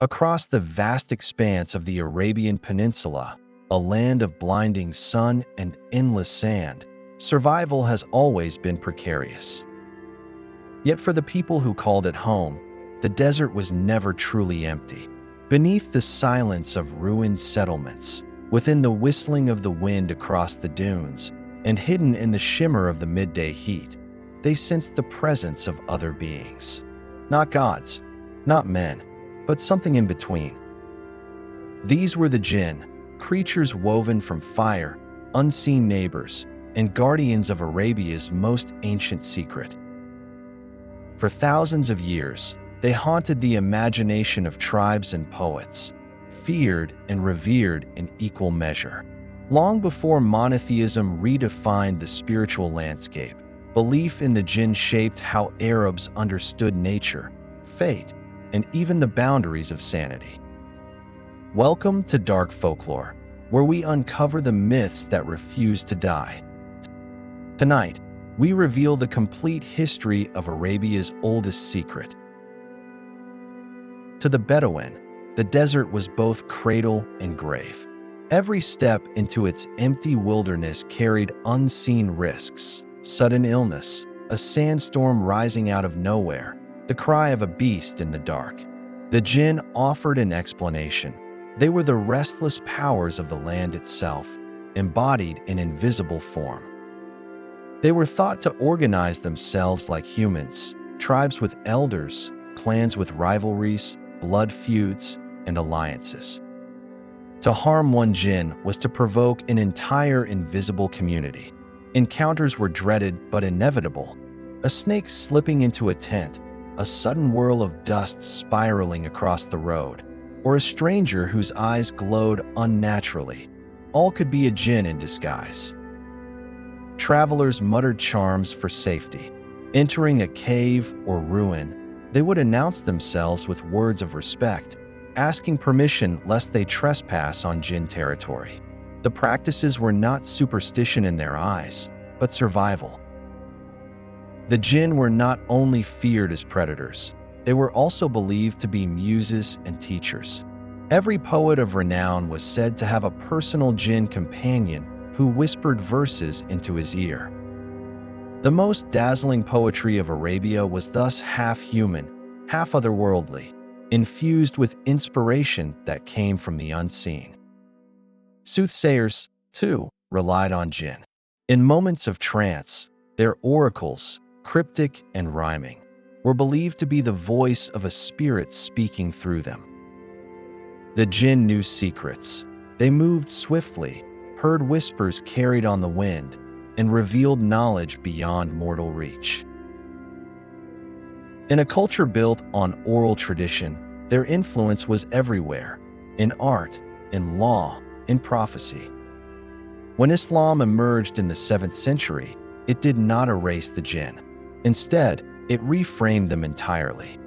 Across the vast expanse of the Arabian Peninsula, a land of blinding sun and endless sand, survival has always been precarious. Yet for the people who called it home, the desert was never truly empty. Beneath the silence of ruined settlements, within the whistling of the wind across the dunes, and hidden in the shimmer of the midday heat, they sensed the presence of other beings. Not gods, not men, but something in between. These were the Djinn, creatures woven from fire, unseen neighbors, and guardians of Arabia's most ancient secret. For thousands of years, they haunted the imagination of tribes and poets, feared and revered in equal measure. Long before monotheism redefined the spiritual landscape, belief in the Djinn shaped how Arabs understood nature, fate, and even the boundaries of sanity. Welcome to Dark Folklore, where we uncover the myths that refuse to die. Tonight, we reveal the complete history of Arabia's oldest secret. To the Bedouin, the desert was both cradle and grave. Every step into its empty wilderness carried unseen risks: sudden illness, a sandstorm rising out of nowhere, the cry of a beast in the dark. The Djinn offered an explanation. They were the restless powers of the land itself, embodied in invisible form. They were thought to organize themselves like humans, tribes with elders, clans with rivalries, blood feuds, and alliances. To harm one Djinn was to provoke an entire invisible community. Encounters were dreaded but inevitable. A snake slipping into a tent, a sudden whirl of dust spiraling across the road, or a stranger whose eyes glowed unnaturally. All could be a Djinn in disguise. Travelers muttered charms for safety. Entering a cave or ruin, they would announce themselves with words of respect, asking permission lest they trespass on Djinn territory. The practices were not superstition in their eyes, but survival. The Djinn were not only feared as predators, they were also believed to be muses and teachers. Every poet of renown was said to have a personal Djinn companion who whispered verses into his ear. The most dazzling poetry of Arabia was thus half human, half otherworldly, infused with inspiration that came from the unseen. Soothsayers, too, relied on Djinn. In moments of trance, their oracles, cryptic and rhyming, were believed to be the voice of a spirit speaking through them. The Djinn knew secrets. They moved swiftly, heard whispers carried on the wind, and revealed knowledge beyond mortal reach. In a culture built on oral tradition, their influence was everywhere, in art, in law, in prophecy. When Islam emerged in the 7th century, it did not erase the Djinn. Instead, it reframed them entirely.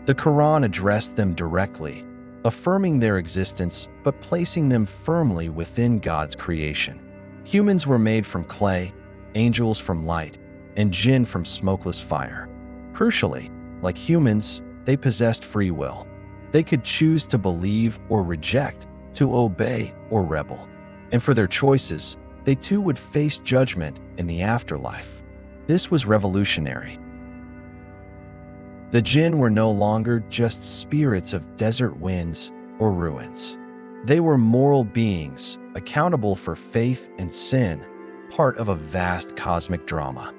The Qur'an addressed them directly, affirming their existence but placing them firmly within God's creation. Humans were made from clay, angels from light, and Djinn from smokeless fire. Crucially, like humans, they possessed free will. They could choose to believe or reject, to obey or rebel. And for their choices, they too would face judgment in the afterlife. This was revolutionary. The Djinn were no longer just spirits of desert winds or ruins. They were moral beings, accountable for faith and sin, part of a vast cosmic drama.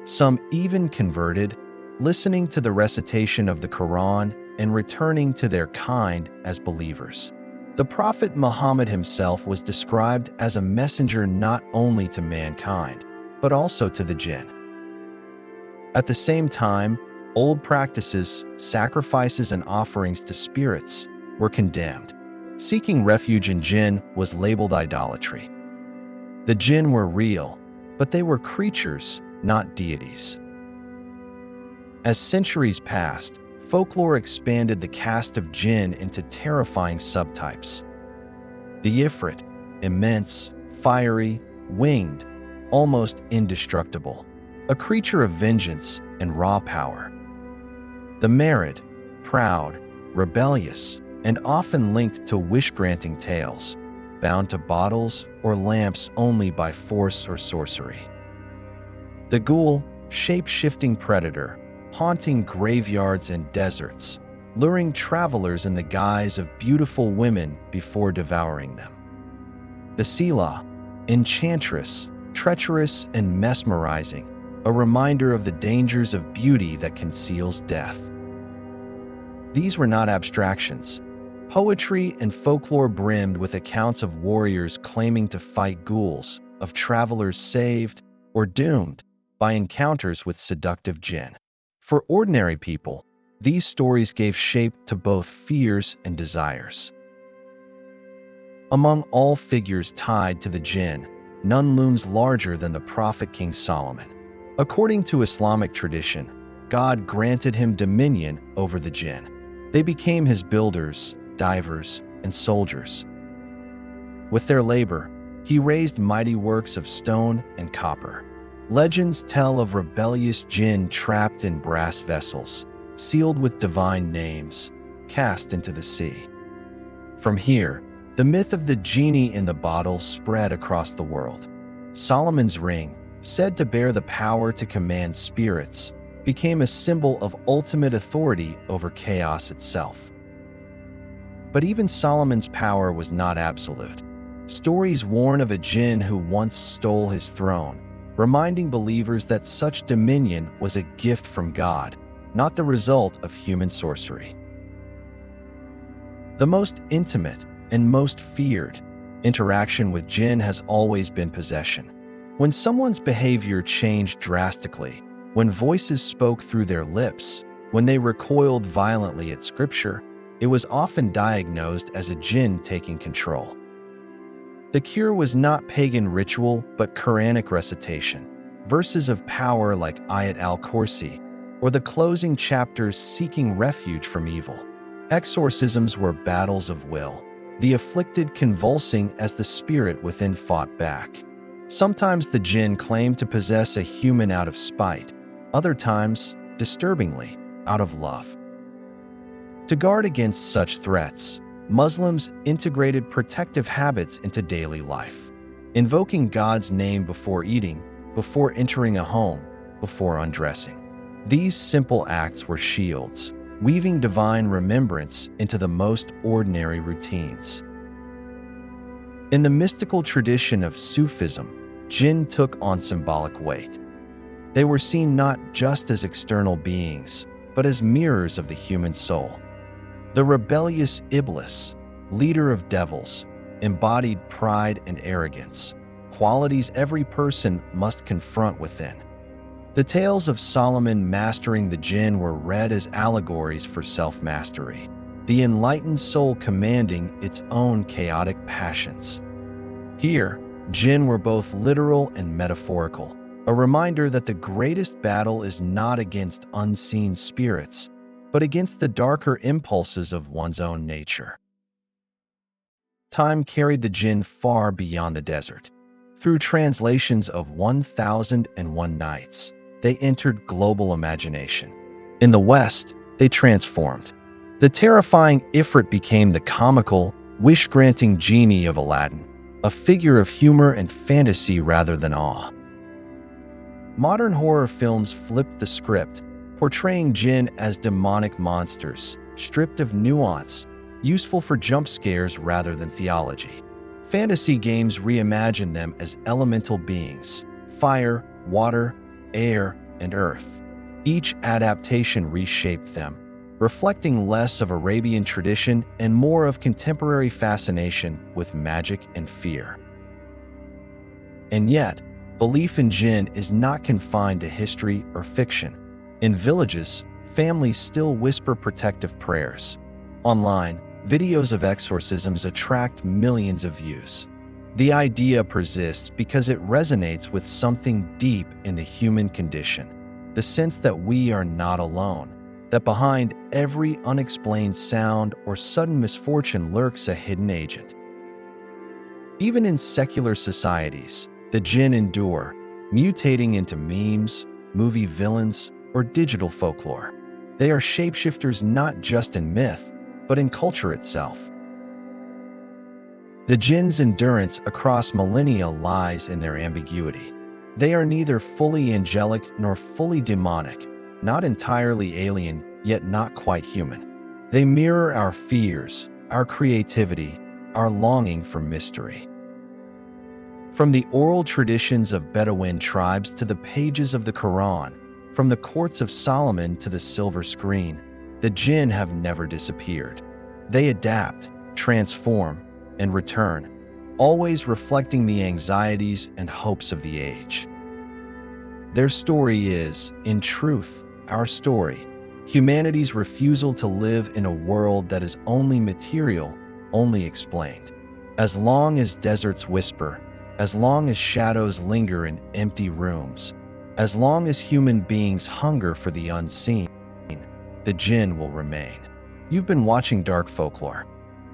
Some even converted, listening to the recitation of the Qur'an and returning to their kind as believers. The Prophet Muhammad himself was described as a messenger not only to mankind, but also to the Djinn. At the same time, old practices, sacrifices, and offerings to spirits were condemned. Seeking refuge in Djinn was labeled idolatry. The Djinn were real, but they were creatures, not deities. As centuries passed, folklore expanded the caste of Djinn into terrifying subtypes. The Ifrit, immense, fiery, winged, almost indestructible, a creature of vengeance and raw power. The Marid, proud, rebellious, and often linked to wish-granting tales, bound to bottles or lamps only by force or sorcery. The Ghoul, shape-shifting predator, haunting graveyards and deserts, luring travelers in the guise of beautiful women before devouring them. The Selah, enchantress, treacherous and mesmerizing, a reminder of the dangers of beauty that conceals death. These were not abstractions. Poetry and folklore brimmed with accounts of warriors claiming to fight ghouls, of travelers saved or doomed by encounters with seductive Djinn. For ordinary people, these stories gave shape to both fears and desires. Among all figures tied to the Djinn, none looms larger than the prophet King Solomon. According to Islamic tradition, God granted him dominion over the Djinn. They became his builders, divers, and soldiers. With their labor, he raised mighty works of stone and copper. Legends tell of rebellious Djinn trapped in brass vessels, sealed with divine names, cast into the sea. From here, the myth of the genie in the bottle spread across the world. Solomon's ring, said to bear the power to command spirits, became a symbol of ultimate authority over chaos itself. But even Solomon's power was not absolute. Stories warn of a Djinn who once stole his throne, reminding believers that such dominion was a gift from God, not the result of human sorcery. The most intimate and most feared interaction with Djinn has always been possession. When someone's behavior changed drastically, when voices spoke through their lips, when they recoiled violently at scripture, it was often diagnosed as a Djinn taking control. The cure was not pagan ritual, but Qur'anic recitation, verses of power like Ayat al-Kursi, or the closing chapters seeking refuge from evil. Exorcisms were battles of will, the afflicted convulsing as the spirit within fought back. Sometimes the Djinn claimed to possess a human out of spite, other times, disturbingly, out of love. To guard against such threats, Muslims integrated protective habits into daily life, invoking God's name before eating, before entering a home, before undressing. These simple acts were shields, weaving divine remembrance into the most ordinary routines. In the mystical tradition of Sufism, Djinn took on symbolic weight. They were seen not just as external beings, but as mirrors of the human soul. The rebellious Iblis, leader of devils, embodied pride and arrogance, qualities every person must confront within. The tales of Solomon mastering the Djinn were read as allegories for self-mastery, the enlightened soul commanding its own chaotic passions. Here, Djinn were both literal and metaphorical, a reminder that the greatest battle is not against unseen spirits, but against the darker impulses of one's own nature. Time carried the Djinn far beyond the desert. Through translations of 1001 Nights, they entered global imagination. In the West, they transformed. The terrifying Ifrit became the comical, wish-granting genie of Aladdin, a figure of humor and fantasy rather than awe. Modern horror films flipped the script, portraying Djinn as demonic monsters, stripped of nuance, useful for jump scares rather than theology. Fantasy games reimagined them as elemental beings: fire, water, air, and earth. Each adaptation reshaped them, reflecting less of Arabian tradition and more of contemporary fascination with magic and fear. And yet, belief in Djinn is not confined to history or fiction. In villages, families still whisper protective prayers. Online, videos of exorcisms attract millions of views. The idea persists because it resonates with something deep in the human condition, the sense that we are not alone, that behind every unexplained sound or sudden misfortune lurks a hidden agent. Even in secular societies, the Djinn endure, mutating into memes, movie villains, or digital folklore. They are shapeshifters not just in myth, but in culture itself. The Jinn's endurance across millennia lies in their ambiguity. They are neither fully angelic nor fully demonic, not entirely alien, yet not quite human. They mirror our fears, our creativity, our longing for mystery. From the oral traditions of Bedouin tribes to the pages of the Qur'an, from the courts of Solomon to the silver screen, the Jinn have never disappeared. They adapt, transform, and return, always reflecting the anxieties and hopes of the age. Their story is, in truth, our story. Humanity's refusal to live in a world that is only material, only explained. As long as deserts whisper, as long as shadows linger in empty rooms, as long as human beings hunger for the unseen, the Jinn will remain. You've been watching Dark Folklore.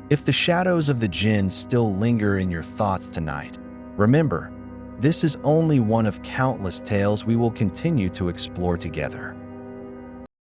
If the shadows of the Jinn still linger in your thoughts tonight, remember, this is only one of countless tales we will continue to explore together.